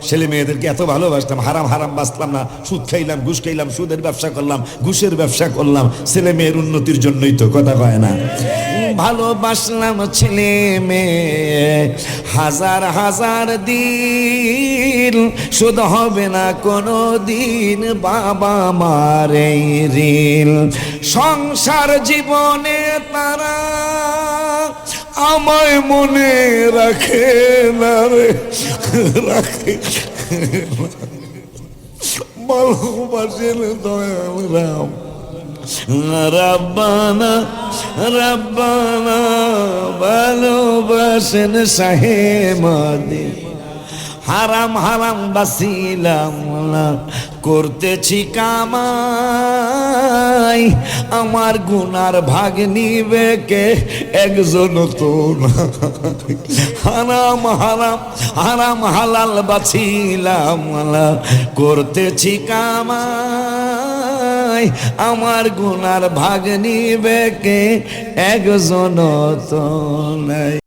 ছেলে মেয়েদেরকে এত ভালোবাসতাম, হারাম হারাম বাঁচলাম না, সুদ খাইলাম, ঘুষ খাইলাম, সুদের ব্যবসা করলাম, ঘুষের ব্যবসা করলাম, ছেলে মেয়ের উন্নতির জন্যই তো, কথা কয় না? ভালোবাসলাম ছেলে মেয়ে হাজার হাজার দিন, শোধ হবে না কোনো দিন বাবা মার এই ঋণ। সংসার জীবনে তারা আমায় মনে রাখে না রে, রাখে ভালোবাসেন দয়াল রাম। রব্বানা রব্বানা ভালোবাসেন শাহে মদিনা। হারাম হারাম বাসিলাম না, করতেছি কামাই, আমার গুনার ভাগ নিবে কে, একজন তো না। হারাম হারাম হারাম হালাল বাছিলাম না, করতেছি কামাই, আমার গুনার ভাগ নিবে কে, একজন তো নাই।